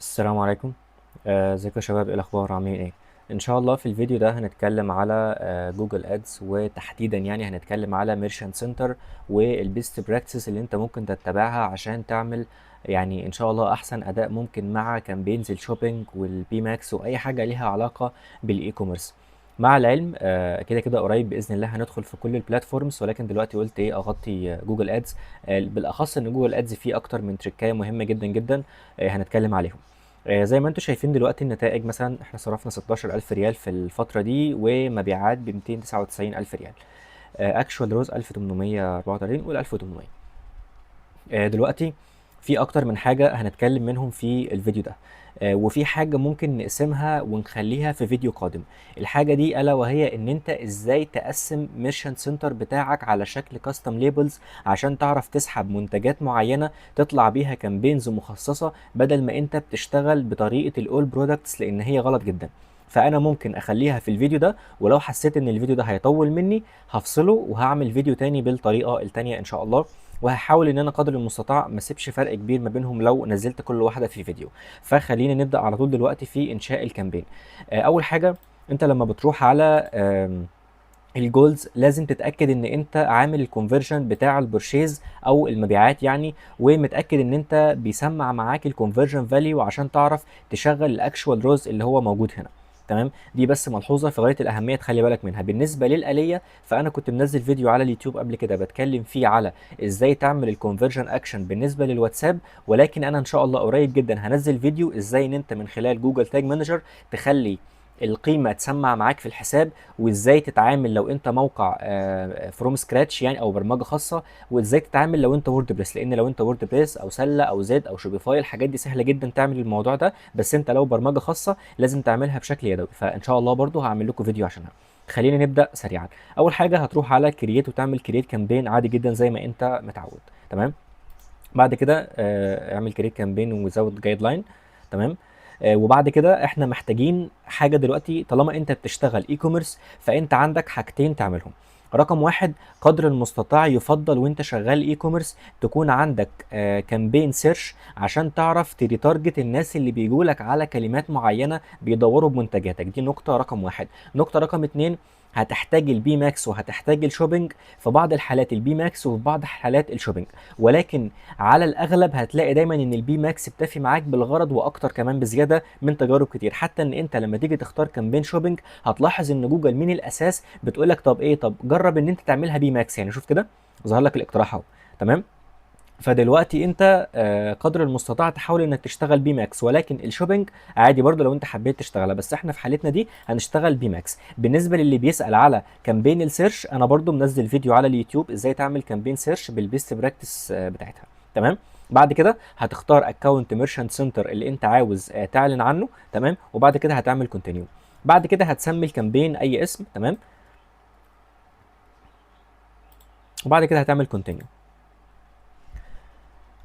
السلام عليكم. ازيكم يا شباب، ايه الاخبار؟ عاملين ايه؟ ان شاء الله في الفيديو ده هنتكلم على جوجل ادز، وتحديدا يعني هنتكلم على ميرشنت سنتر والبيست براكتسز اللي انت ممكن تتبعها عشان تعمل يعني ان شاء الله احسن اداء ممكن مع كامبينز الشوبينج والبي ماكس واي حاجه ليها علاقه بالاي كوميرس. مع العلم كده كده قريب باذن الله هندخل في كل البلاتفورمز، ولكن دلوقتي قلت ايه اغطي جوجل ادز. بالاخص ان جوجل ادز فيه اكتر من تريكايه مهمه جدا جدا هنتكلم عليهم. زي ما انتم شايفين دلوقتي النتائج، مثلا احنا صرفنا 16,000 ريال في الفترة دي ومبيعات ب 299,000 ريال. اكشوال روز 1834 وال 1800. دلوقتي في اكتر من حاجة هنتكلم منهم في الفيديو ده. وفي حاجة ممكن نقسمها ونخليها في فيديو قادم. الحاجة دي الا وهي ان انت ازاي تقسم ميرشنت سنتر بتاعك على شكل كاستم ليبلز عشان تعرف تسحب منتجات معينة تطلع بيها كامبينز مخصصة، بدل ما انت بتشتغل بطريقة الاول برودكتس، لان هي غلط جدا. فانا ممكن اخليها في الفيديو ده، ولو حسيت ان الفيديو ده هيطول مني هفصله وهعمل فيديو تاني بالطريقة التانية ان شاء الله. وهحاول ان انا قدر المستطاع ما اسيبش فرق كبير ما بينهم لو نزلت كل واحده في فيديو. فخلينا نبدا على طول دلوقتي في انشاء الكامبين. اول حاجه، انت لما بتروح على الجولز لازم تتاكد ان انت عامل الكونفرجن بتاع البرشيز او المبيعات يعني، ومتاكد ان انت بيسمع معاك الكونفرجن فاليو عشان تعرف تشغل الاكشوال روز اللي هو موجود هنا. تمام، دي بس ملحوظه في غايه الاهميه تخلي بالك منها. بالنسبه للاليه، فانا كنت منزل فيديو على اليوتيوب قبل كده بتكلم فيه على ازاي تعمل الكونفرجن اكشن بالنسبه للواتساب، ولكن انا ان شاء الله قريب جدا هنزل فيديو ازاي ان انت من خلال جوجل تاج مانجر تخلي القيمه تسمع معاك في الحساب، وازاي تتعامل لو انت موقع فروم سكراتش يعني او برمجه خاصه، وازاي تتعامل لو انت ووردبريس. لان لو انت ووردبريس او سله او زد او شوبيفاي الحاجات دي سهله جدا تعمل الموضوع ده، بس انت لو برمجه خاصه لازم تعملها بشكل يدوي. فان شاء الله برضو هعمل لكم فيديو عشانها. خلينا نبدا سريعا. اول حاجه هتروح على كرييت وتعمل كرييت كامبين عادي جدا زي ما انت متعود. تمام، بعد كده اعمل كريت كامبين وزود جايد لاين. تمام. وبعد كده احنا محتاجين حاجه دلوقتي، طالما انت بتشتغل اي كوميرس فانت عندك حاجتين تعملهم. رقم واحد، قدر المستطاع يفضل وانت شغال اي كوميرس تكون عندك كامبين سيرش عشان تعرف تريتارجت الناس اللي بيجوا لك على كلمات معينه بيدوروا بمنتجاتك. دي نقطه رقم واحد. نقطه رقم اتنين، هتحتاج البي ماكس وهتحتاج الشوبينج في بعض الحالات، البي ماكس وفي بعض الحالات الشوبينج، ولكن على الاغلب هتلاقي دايما ان البي ماكس بتفي معاك بالغرض واكتر كمان بزياده من تجارب كتير. حتى ان انت لما تيجي تختار كامبين شوبينج هتلاحظ ان جوجل من الاساس بتقول لك طب ايه، طب جرب ان انت تعملها بي ماكس. يعني شوف كده، ظهر لك الاقتراح اهو. تمام. فدلوقتي انت قدر المستطاع تحاول انك تشتغل بي ماكس، ولكن الشوبينج عادي برضو لو انت حبيت تشتغلها، بس احنا في حالتنا دي هنشتغل بي ماكس. بالنسبه للي بيسال على كامبين السيرش، انا برضو منزل فيديو على اليوتيوب ازاي تعمل كامبين سيرش بالبيست براكتس بتاعتها. تمام. بعد كده هتختار اكونت ميرشنت سنتر اللي انت عاوز تعلن عنه. تمام، وبعد كده هتعمل كونتينيو. بعد كده هتسمي الكامبين اي اسم. تمام، وبعد كده هتعمل كونتينيو.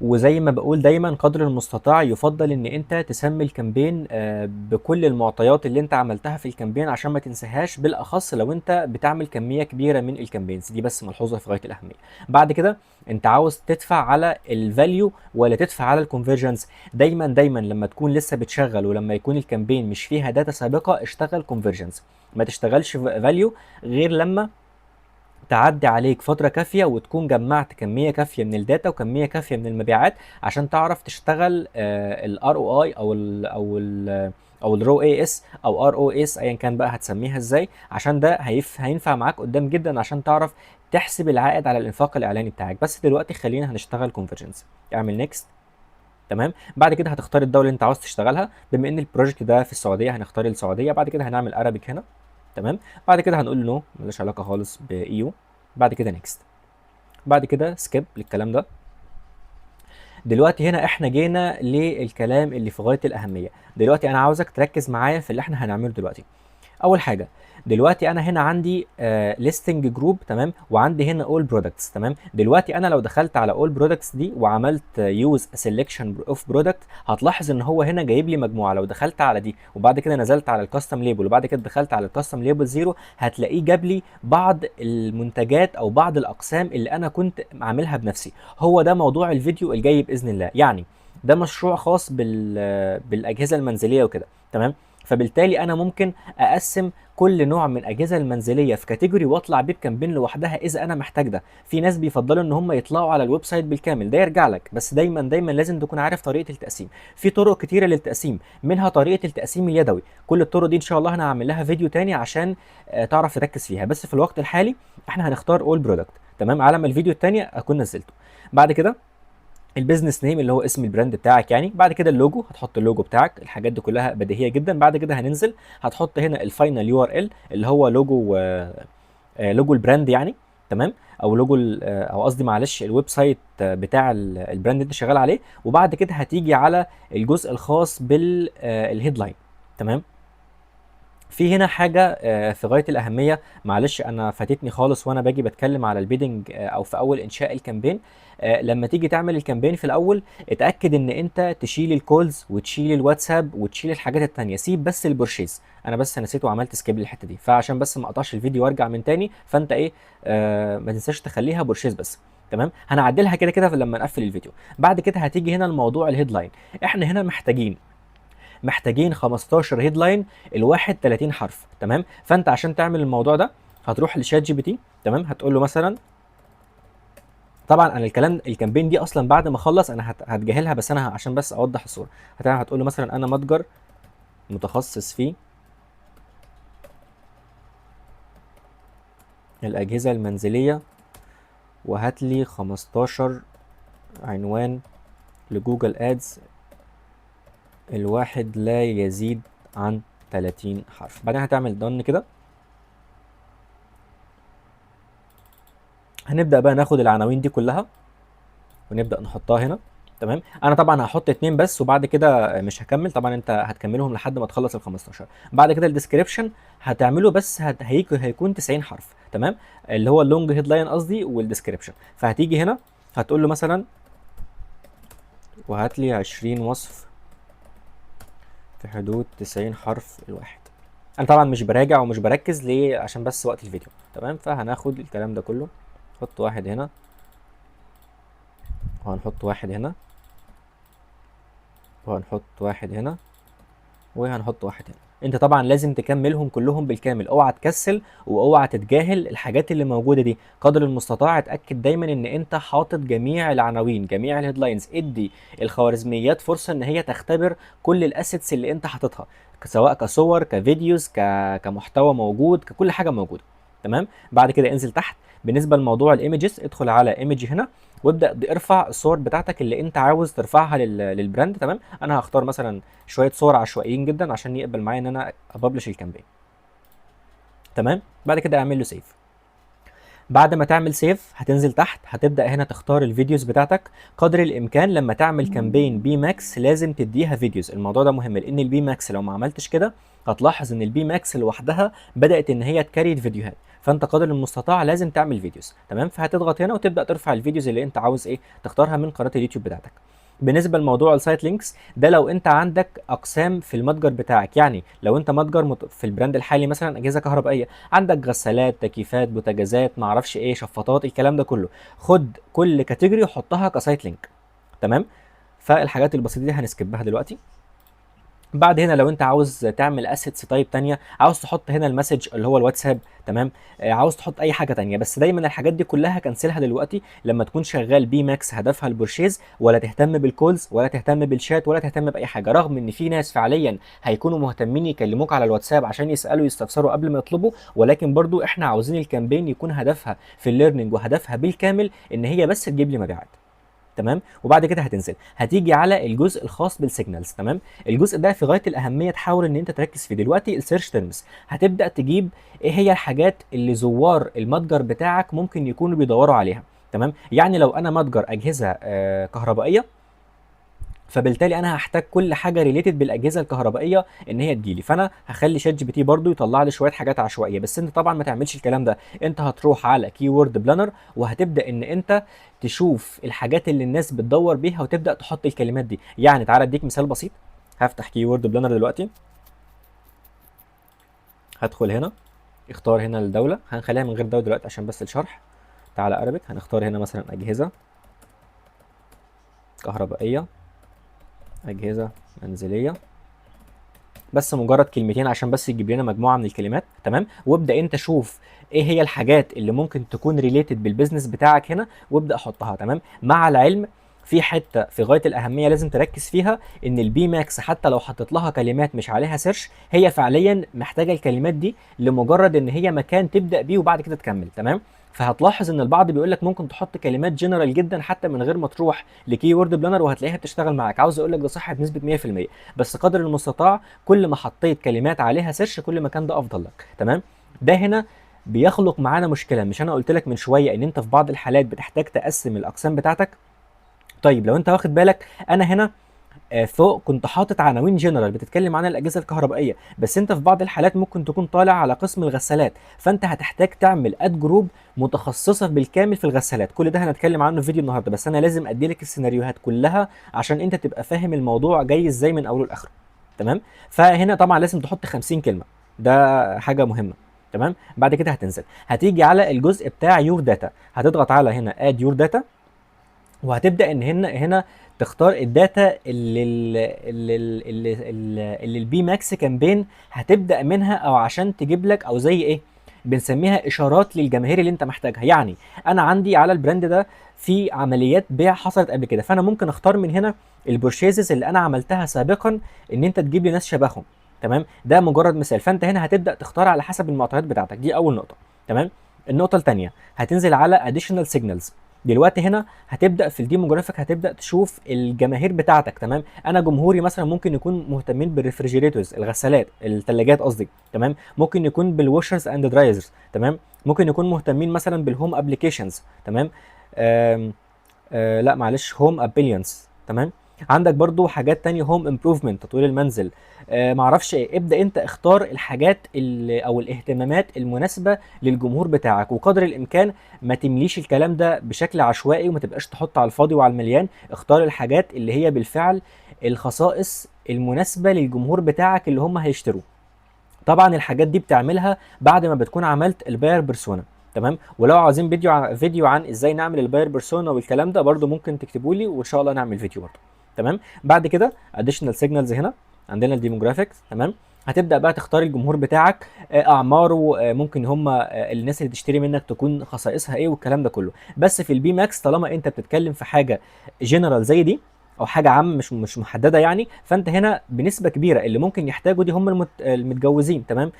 وزي ما بقول دايما قدر المستطاع يفضل ان انت تسمي الكامبين بكل المعطيات اللي انت عملتها في الكامبين عشان ما تنساهاش، بالاخص لو انت بتعمل كميه كبيره من الكامبينز دي. بس ملحوظه في غايه الاهميه. بعد كده انت عاوز تدفع على الفاليو ولا تدفع على الكونفرجنز؟ دايما دايما لما تكون لسه بتشغل ولما يكون الكامبين مش فيها داتا سابقه اشتغل كونفرجنز، ما تشتغلش فاليو غير لما تعدي عليك فترة كافية وتكون جمعت كمية كافية من الداتا وكمية كافية من المبيعات عشان تعرف تشتغل الار او اي او الرو اي اس او ار او اس ايا كان بقى هتسميها ازاي، عشان ده هينفع معاك قدام جدا عشان تعرف تحسب العائد على الانفاق الاعلاني بتاعك. بس دلوقتي خلينا هنشتغل كونفرجنس. اعمل نيكست. تمام، بعد كده هتختار الدوله اللي انت عاوز تشتغلها. بما ان البروجكت ده في السعوديه هنختار السعوديه. بعد كده هنعمل ارابيك هنا. تمام، بعد كده هنقول نو ملوش علاقه خالص بايو. بعد كده نيكست. بعد كده سكيب للكلام ده. دلوقتي هنا احنا جينا للكلام اللي في غايه الاهميه. دلوقتي انا عاوزك تركز معايا في اللي احنا هنعمله دلوقتي. اول حاجه، دلوقتي انا هنا عندي ليستنج جروب. تمام، وعندي هنا اول برودكتس. تمام، دلوقتي انا لو دخلت على اول برودكتس دي وعملت يوز سيلكشن اوف برودكت هتلاحظ ان هو هنا جايب لي مجموعه. لو دخلت على دي وبعد كده نزلت على الكاستم ليبل وبعد كده دخلت على الكاستم ليبل زيرو هتلاقيه جاب لي بعض المنتجات او بعض الاقسام اللي انا كنت عاملها بنفسي. هو ده موضوع الفيديو الجاي باذن الله. يعني ده مشروع خاص بالاجهزه المنزليه وكده، تمام. فبالتالي انا ممكن اقسم كل نوع من الاجهزه المنزليه في كاتيجوري واطلع بيه بكامبين لوحدها اذا انا محتاج ده. في ناس بيفضلوا ان هم يطلعوا على الويب سايت بالكامل، ده يرجع لك، بس دايما دايما لازم تكون عارف طريقه التقسيم. في طرق كتيره للتقسيم، منها طريقه التقسيم اليدوي. كل الطرق دي ان شاء الله انا هعمل لها فيديو تاني عشان تعرف تركز فيها، بس في الوقت الحالي احنا هنختار اول برودكت، تمام، على ما الفيديو التاني اكون نزلته. بعد كده البيزنس نيم اللي هو اسم البراند بتاعك يعني. بعد كده اللوجو، هتحط اللوجو بتاعك، الحاجات دي كلها بديهيه جدا. بعد كده هننزل هتحط هنا الفاينل يو ار ال اللي هو لوجو لوجو البراند يعني، تمام، او لوجو او قصدي معلش الويب سايت بتاع البراند اللي انت شغال عليه. وبعد كده هتيجي على الجزء الخاص بالهيدلاين، تمام. في هنا حاجة في غاية الأهمية، معلش أنا فاتتني خالص وأنا باجي بتكلم على البيدنج أو في أول إنشاء الكامبين. لما تيجي تعمل الكامبين في الأول اتأكد إن أنت تشيل الكولز وتشيل الواتساب وتشيل الحاجات التانية، سيب بس البورشيز. أنا بس نسيت وعملت سكيب للحتة دي، فعشان بس ما أقطعش الفيديو وأرجع من تاني، فأنت إيه ما تنساش تخليها بورشيز بس، تمام. هنعدلها كده كده لما نقفل الفيديو. بعد كده هتيجي هنا الموضوع الهيدلاين. احنا هنا محتاجين 15 هيدلاين، الواحد 30 حرف، تمام. فانت عشان تعمل الموضوع ده هتروح لشات جي بي تي، تمام، هتقول له مثلا، طبعا انا الكامبين دي اصلا بعد ما اخلص انا هتجاهلها، بس انا عشان بس اوضح الصوره. هتقول له مثلا انا متجر متخصص في الاجهزه المنزليه، وهات لي 15 عنوان لجوجل ادز، الواحد لا يزيد عن 30 حرف. بعدين هتعمل دون كده. هنبدا بقى ناخد العناوين دي كلها ونبدا نحطها هنا، تمام. انا طبعا هحط 2 بس وبعد كده مش هكمل، طبعا انت هتكملهم لحد ما تخلص ال 15. بعد كده الديسكريبشن هتعمله بس هيكون 90 حرف، تمام، اللي هو اللونج هيدلاين قصدي والديسكريبشن. فهتيجي هنا هتقول له مثلا وهات لي 20 وصف في حدود 90 حرف الواحد. انا طبعا مش براجع ومش بركز ليه، عشان بس وقت الفيديو، تمام. فهناخد الكلام ده كله، نحط واحد هنا وهنحط واحد هنا وهنحط واحد هنا وهنحط واحد هنا. انت طبعا لازم تكملهم كلهم بالكامل، اوعى تكسل واوعى تتجاهل الحاجات اللي موجوده دي قدر المستطاع. اتاكد دايما ان انت حاطط جميع العناوين، جميع الهيدلاينز. ادي الخوارزميات فرصه ان هي تختبر كل الاسيتس اللي انت حاططها، سواء كصور كفيديوز كمحتوى موجود ككل حاجه موجوده، تمام. بعد كده انزل تحت. بالنسبه لموضوع الايمجز ادخل على ايمج هنا وابدا ارفع الصور بتاعتك اللي انت عاوز ترفعها للبراند، تمام. انا هختار مثلا شويه صور عشوائيين جدا عشان يقبل معايا ان انا ابلش الكامبين، تمام. بعد كده اعمل له سيف. بعد ما تعمل سيف هتنزل تحت، هتبدا هنا تختار الفيديوز بتاعتك. قدر الامكان لما تعمل كامبين بي ماكس لازم تديها فيديوز، الموضوع ده مهم، لان البي ماكس لو ما عملتش كده هتلاحظ ان البي ماكس لوحدها بدات ان هي تكري الفيديوهات. فانت قدر المستطاع لازم تعمل فيديوز، تمام. فهتضغط هنا وتبدا ترفع الفيديوز اللي انت عاوز ايه تختارها من قناه اليوتيوب بتاعتك. بالنسبه لموضوع السايت لينكس ده، لو انت عندك اقسام في المتجر بتاعك، يعني لو انت متجر في البراند الحالي مثلا اجهزه كهربائيه، عندك غسالات تكييفات بوتاجازات معرفش ايه شفاطات الكلام ده كله، خد كل كاتيجوري وحطها كسايت لينك، تمام. فالحاجات البسيطه دي هنسكبها دلوقتي. بعد هنا لو انت عاوز تعمل اسيتس تايب تانية، عاوز تحط هنا المسج اللي هو الواتساب، تمام. عاوز تحط اي حاجه تانية، بس دايما الحاجات دي كلها كنسلها دلوقتي لما تكون شغال بي ماكس هدفها البورشيز، ولا تهتم بالكولز ولا تهتم بالشات ولا تهتم باي حاجه. رغم ان في ناس فعليا هيكونوا مهتمين يكلموك على الواتساب عشان يسالوا يستفسروا قبل ما يطلبوا، ولكن برضو احنا عاوزين الكامبين يكون هدفها في الليرنينج وهدفها بالكامل ان هي بس تجيب لي مبيعات، تمام. وبعد كده هتيجي على الجزء الخاص بالسيجنالز، تمام. الجزء ده في غايه الاهميه، تحاول ان انت تركز فيه دلوقتي. السيرش تيرمز هتبدا تجيب ايه هي الحاجات اللي زوار المتجر بتاعك ممكن يكونوا بيدوروا عليها، تمام. يعني لو انا متجر اجهزه كهربائيه، فبالتالي انا هحتاج كل حاجه ريليتد بالاجهزه الكهربائيه ان هي تجيلي. فانا هخلي شات جي بي تي برضو يطلع لي شويه حاجات عشوائيه، بس انت طبعا ما تعملش الكلام ده. انت هتروح على كي وورد بلانر وهتبدا ان انت تشوف الحاجات اللي الناس بتدور بيها وتبدا تحط الكلمات دي. يعني تعالى اديك مثال بسيط. هفتح كي وورد بلانر دلوقتي، هدخل هنا، اختار هنا الدوله، هنخليها من غير دوله دلوقتي عشان بس الشرح. تعالى ارابيك، هنختار هنا مثلا اجهزه كهربائيه اجهزه منزليه، بس مجرد كلمتين عشان بس يجيب لنا مجموعه من الكلمات. تمام، وابدا انت شوف ايه هي الحاجات اللي ممكن تكون ريليتد بالبيزنس بتاعك هنا وابدا حطها. تمام، مع العلم في حته في غايه الاهميه لازم تركز فيها، ان البي ماكس حتى لو حطيت لها كلمات مش عليها سيرش، هي فعليا محتاجه الكلمات دي لمجرد ان هي مكان تبدا بيه وبعد كده تكمل. تمام، فهتلاحظ ان البعض بيقول لك ممكن تحط كلمات جنرال جدا حتى من غير ما تروح لكي وورد بلانر وهتلاقيها بتشتغل معاك. عاوز اقول لك ده صح بنسبه 100%، بس قدر المستطاع كل ما حطيت كلمات عليها سيرش كل ما كان ده افضل لك. تمام، ده هنا بيخلق معانا مشكله. مش انا قلت لك من شويه ان انت في بعض الحالات بتحتاج تقسم الاقسام بتاعتك؟ طيب لو انت واخد بالك انا هنا فوق كنت حاطط عناوين جنرال بتتكلم عن الاجهزه الكهربائيه، بس انت في بعض الحالات ممكن تكون طالع على قسم الغسالات، فانت هتحتاج تعمل اد جروب متخصصه بالكامل في الغسالات. كل ده هنتكلم عنه في فيديو النهارده، بس انا لازم ادي لك السيناريوهات كلها عشان انت تبقى فاهم الموضوع جاي ازاي من اوله لاخره. تمام، فهنا طبعا لازم تحط 50 كلمه، ده حاجه مهمه. تمام، بعد كده هتنزل هتيجي على الجزء بتاع يور داتا، هتضغط على هنا اد يور داتا، وهتبدا ان هنا تختار الداتا اللي البي ماكس كامبين هتبدا منها، او عشان تجيب لك او زي ايه بنسميها اشارات للجماهير اللي انت محتاجها. يعني انا عندي على البراند ده في عمليات بيع حصلت قبل كده، فانا ممكن اختار من هنا البورشيزز اللي انا عملتها سابقا ان انت تجيب لي ناس شبههم. تمام، ده مجرد مثال، فانت هنا هتبدا تختار على حسب المعطيات بتاعتك. دي اول نقطه. تمام، النقطه الثانيه هتنزل على اديشنال سيجنالز. دلوقتي هنا هتبدا في الديموجرافيك هتبدا تشوف الجماهير بتاعتك. تمام، انا جمهوري مثلا ممكن يكون مهتمين بالريفريجيريتورز، الغسالات الثلاجات قصدي. تمام، ممكن يكون بالواشرز اند درايرز. تمام، ممكن يكون مهتمين مثلا بالهوم ابلكيشنز. تمام، لا معلش هوم ابليانس. تمام، عندك برضو حاجات تانية هوم امبروفمنت تطوير المنزل. معرفش ايه، ابدا انت اختار الحاجات اللي او الاهتمامات المناسبه للجمهور بتاعك، وقدر الامكان ما تمليش الكلام ده بشكل عشوائي وما تبقاش تحط على الفاضي وعلى المليان. اختار الحاجات اللي هي بالفعل الخصائص المناسبه للجمهور بتاعك اللي هم هيشتروه. طبعا الحاجات دي بتعملها بعد ما بتكون عملت الباير بيرسونا. تمام، ولو عايزين فيديو عن ازاي نعمل الباير بيرسونا والكلام ده برضو ممكن تكتبوا لي وان شاء الله نعمل فيديو برضو. تمام، بعد كده اديشنال سيجنالز هنا عندنا الديموجرافيكس. تمام، هتبدا بقى تختار الجمهور بتاعك، اعماره، ممكن هم الناس اللي تشتري منك تكون خصائصها ايه والكلام ده كله. بس في البي ماكس طالما انت بتتكلم في حاجه جنرال زي دي او حاجه عامه مش محدده يعني، فانت هنا بنسبه كبيره اللي ممكن يحتاجوا دي هم المتجوزين. تمام،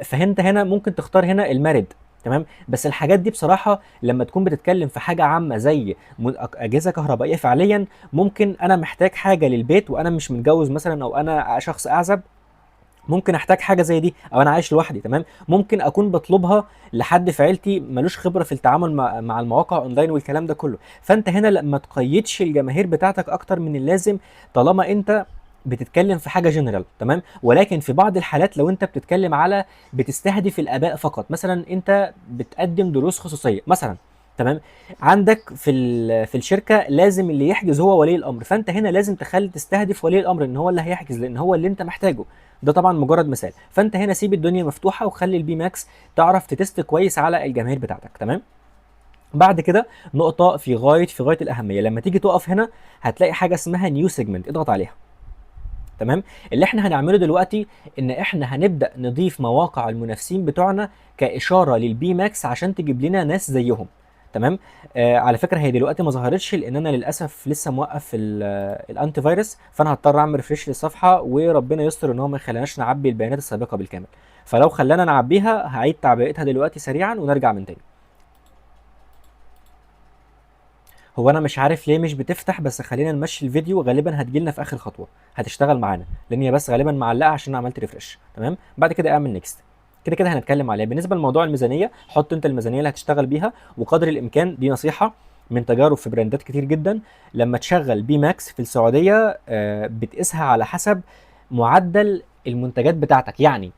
فانت هنا ممكن تختار هنا المارد. تمام، بس الحاجات دي بصراحه لما تكون بتتكلم في حاجه عامه زي اجهزه كهربائيه فعليا، ممكن انا محتاج حاجه للبيت وانا مش متجوز مثلا او انا شخص اعزب، ممكن احتاج حاجه زي دي، او انا عايش لوحدي. تمام، ممكن اكون بطلبها لحد في عيلتي ملوش خبره في التعامل مع المواقع اونلاين والكلام ده كله. فانت هنا ما تقيدش الجماهير بتاعتك اكتر من اللازم طالما انت بتتكلم في حاجه جنرال. تمام، ولكن في بعض الحالات لو انت بتتكلم على بتستهدف الاباء فقط، مثلا انت بتقدم دروس خصوصيه مثلا. تمام، عندك في الشركه لازم اللي يحجز هو ولي الامر، فانت هنا لازم تخلي تستهدف ولي الامر ان هو اللي هيحجز لان هو اللي انت محتاجه. ده طبعا مجرد مثال، فانت هنا سيب الدنيا مفتوحه وخلي البي ماكس تعرف تتست كويس على الجماهير بتاعتك. تمام، بعد كده نقطه في غايه الاهميه، لما تيجي تقف هنا هتلاقي حاجه اسمها نيو سيجمنت، اضغط عليها. تمام، اللي احنا هنعمله دلوقتي ان احنا هنبدا نضيف مواقع المنافسين بتوعنا كاشاره للبي ماكس عشان تجيب لنا ناس زيهم. تمام، على فكره هي دلوقتي ما ظهرتش لان انا للاسف لسه موقف الانتي فيروس، فانا هضطر اعمل ريفريش للصفحه وربنا يستر ان هو ما يخليناش نعبي البيانات السابقه بالكامل. فلو خلانا نعبيها هعيد تعبئتها دلوقتي سريعا ونرجع من تاني. هو انا مش عارف ليه مش بتفتح، بس خلينا نمشي الفيديو، غالبا هتجيلنا في اخر خطوه هتشتغل معانا لان هي بس غالبا معلقه عشان عملت ريفرش. تمام، بعد كده اعمل نيكست. كده كده هنتكلم عليها. بالنسبه لموضوع الميزانيه، حط انت الميزانيه اللي هتشتغل بيها، وقدر الامكان دي نصيحه من تجارب في براندات كتير جدا، لما تشغل بي ماكس في السعوديه بتقيسها على حسب معدل المنتجات بتاعتك. يعني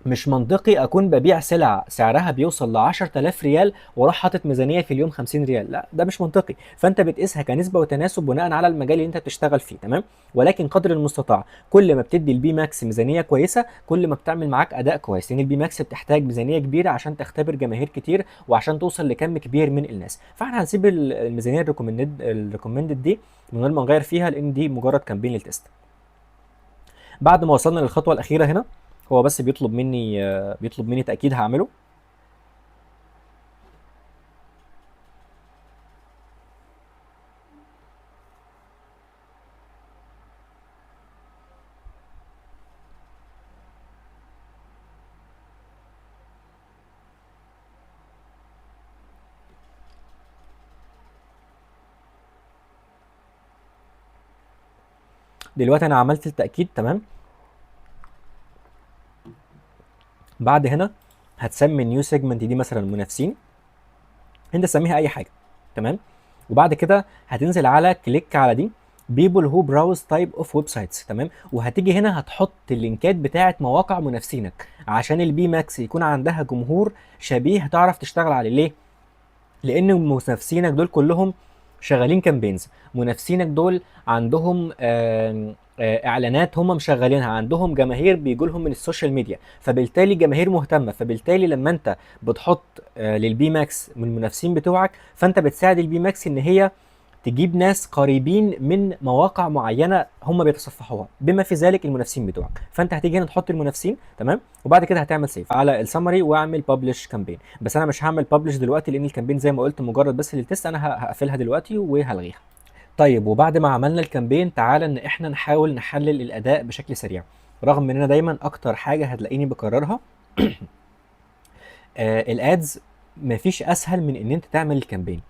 مش منطقي اكون ببيع سلعه سعرها بيوصل ل 10000 ريال واروح حاطط ميزانيه في اليوم 50 ريال، لا ده مش منطقي. فانت بتقيسها كنسبه وتناسب بناء على المجال اللي انت بتشتغل فيه، تمام. ولكن قدر المستطاع كل ما بتدي البي ماكس ميزانيه كويسه كل ما بتعمل معاك اداء كويس، لان البي ماكس بتحتاج ميزانيه كبيره عشان تختبر جماهير كتير وعشان توصل لكم كبير من الناس. فاحنا هنسيب الميزانيه الريكومندد دي من غير ما نغير فيها لان دي مجرد كامبين للتست. بعد ما وصلنا للخطوه الاخيره هنا، هو بس بيطلب مني تاكيد هعمله. دلوقتي انا عملت التاكيد، تمام. بعد هنا هتسمي النيو سيجمنت دي مثلا منافسين، انت سميها اي حاجه، تمام. وبعد كده هتنزل على كليك على دي people who browse type of websites، تمام. وهتيجي هنا هتحط اللينكات بتاعه مواقع منافسينك عشان البي ماكس يكون عندها جمهور شبيه تعرف تشتغل عليه. ليه؟ لان منافسينك دول كلهم شغالين كامبينز، منافسينك دول عندهم اعلانات هم مشغلينها، عندهم جماهير بيجوا لهم من السوشيال ميديا، فبالتالي جماهير مهتمه، فبالتالي لما انت بتحط للبي ماكس من المنافسين بتوعك فانت بتساعد البي ماكس ان هي تجيب ناس قريبين من مواقع معينه هم بيتصفحوها بما في ذلك المنافسين بتوعك. فانت هتيجي هنا تحط المنافسين، تمام. وبعد كده هتعمل سيف على السمري واعمل ببلش كامبين. بس انا مش هعمل ببلش دلوقتي لان الكامبين زي ما قلت مجرد بس للتست، انا هقفلها دلوقتي وهلغيها. طيب وبعد ما عملنا الكامبين تعالى ان احنا نحاول نحلل الاداء بشكل سريع. رغم ان انا دايما اكتر حاجه هتلاقيني بكررها الادز، مفيش اسهل من ان انت تعمل الكامبين.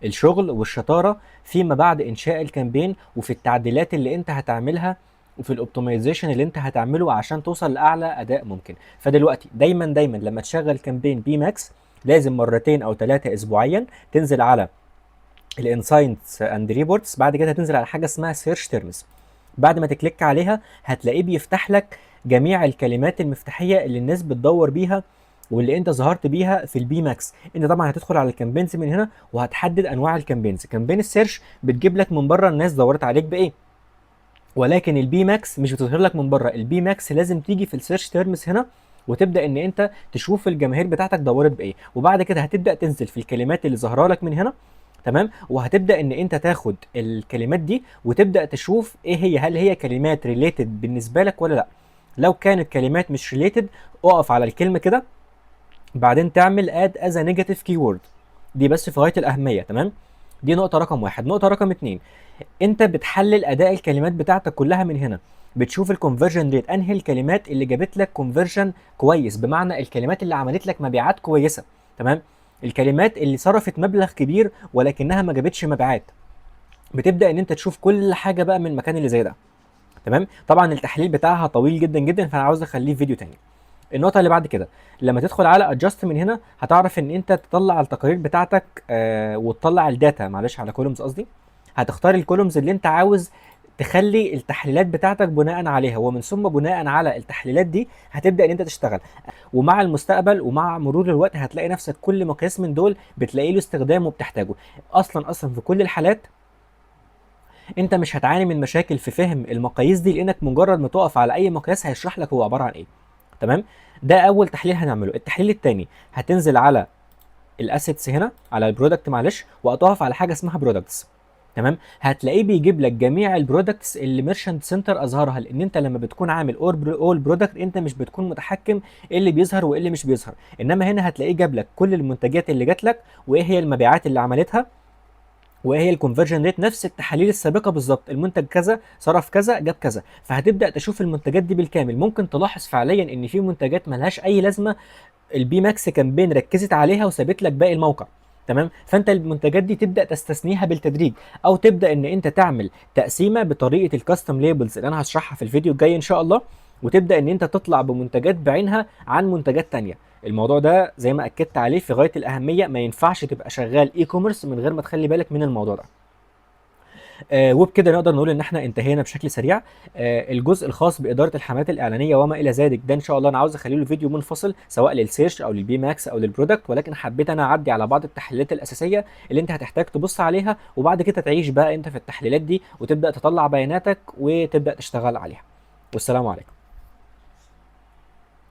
الشغل والشطاره فيما بعد انشاء الكامبين وفي التعديلات اللي انت هتعملها وفي الاوبتمايزيشن اللي انت هتعمله عشان توصل لاعلى اداء ممكن. فدلوقتي دايما لما تشغل كامبين بي ماكس لازم مرتين او 3 اسبوعيا تنزل على الانسايتس اند ريبورتس، بعد كده هتنزل على حاجه اسمها سيرش تيرمز. بعد ما تكليك عليها هتلاقيه بيفتح لك جميع الكلمات المفتاحيه اللي الناس بتدور بيها واللي انت ظهرت بيها في البي ماكس. انت طبعا هتدخل على الكامبينز من هنا وهتحدد انواع الكامبينز. كامبين السيرش بتجيب لك من بره الناس دورت عليك بايه، ولكن البي ماكس مش بتظهر لك من بره. البي ماكس لازم تيجي في السيرش تيرمز هنا وتبدا ان انت تشوف الجماهير بتاعتك دورت بايه، وبعد كده هتبدا تنزل في الكلمات اللي ظاهره لك من هنا، تمام. وهتبدا ان انت تاخد الكلمات دي وتبدا تشوف ايه هي، هل هي كلمات ريليتد بالنسبه لك ولا لا. لو كانت كلمات مش ريليتد اقف على الكلمه كده، بعدين تعمل اد از نيجاتيف كيورد، دي بس في غايه الاهميه، تمام. دي نقطه رقم واحد. نقطه رقم اتنين، انت بتحلل اداء الكلمات بتاعتك كلها من هنا، بتشوف الكونفرجن ريت، انهي الكلمات اللي جابت لك كونفرجن كويس، بمعنى الكلمات اللي عملت لك مبيعات كويسه، تمام. الكلمات اللي صرفت مبلغ كبير ولكنها ما جابتش مبيعات. بتبدا ان انت تشوف كل حاجه بقى من المكان اللي زي ده، تمام. طبعا التحليل بتاعها طويل جدا جدا فانا عاوز اخليه فيديو تاني. النقطه اللي بعد كده، لما تدخل على ادجست من هنا هتعرف ان انت تطلع التقارير بتاعتك وتطلع الداتا، معلش على كولومز قصدي. هتختار الكولومز اللي انت عاوز تخلي التحليلات بتاعتك بناء عليها، ومن ثم بناء على التحليلات دي هتبدا ان انت تشتغل. ومع المستقبل ومع مرور الوقت هتلاقي نفسك كل مقياس من دول بتلاقي له استخدام وبتحتاجه. اصلا في كل الحالات انت مش هتعاني من مشاكل في فهم المقاييس دي، لانك مجرد ما تقف على اي مقياس هيشرح لك هو عباره عن ايه، تمام. ده اول تحليل هنعمله. التحليل الثاني هتنزل على الاسيتس هنا على البرودكت معلش، وهتقف على حاجه اسمها برودكتس، تمام. هتلاقيه بيجيب لك جميع البرودكتس اللي ميرشنت سنتر اظهرها، لان انت لما بتكون عامل اول برودكت انت مش بتكون متحكم ايه اللي بيظهر وايه اللي مش بيظهر، انما هنا هتلاقيه جاب لك كل المنتجات اللي جات لك وايه هي المبيعات اللي عملتها وايه هي الكونفرجن ريت، نفس التحاليل السابقه بالظبط، المنتج كذا صرف كذا جاب كذا. فهتبدا تشوف المنتجات دي بالكامل. ممكن تلاحظ فعليا ان في منتجات ملهاش اي لازمه البي ماكس كامبين ركزت عليها وسابت لك باقي الموقع، تمام. فانت المنتجات دي تبدا تستثنيها بالتدريج، او تبدا ان انت تعمل تقسيمه بطريقه الكاستم ليبلز اللي انا هشرحها في الفيديو الجاي ان شاء الله، وتبدا ان انت تطلع بمنتجات بعينها عن منتجات تانية. الموضوع ده زي ما اكدت عليه في غايه الاهميه، ما ينفعش تبقى شغال اي كوميرس من غير ما تخلي بالك من الموضوع ده. وبكده نقدر نقول ان احنا انتهينا بشكل سريع. الجزء الخاص باداره الحملات الاعلانيه وما الى ذلك ده ان شاء الله انا عاوز اخليه له فيديو منفصل، سواء للسيرش او للبي ماكس او للبرودكت، ولكن حبيت انا اعدي على بعض التحليلات الاساسيه اللي انت هتحتاج تبص عليها، وبعد كده تعيش بقى انت في التحليلات دي وتبدا تطلع بياناتك وتبدا تشتغل عليها. والسلام عليكم.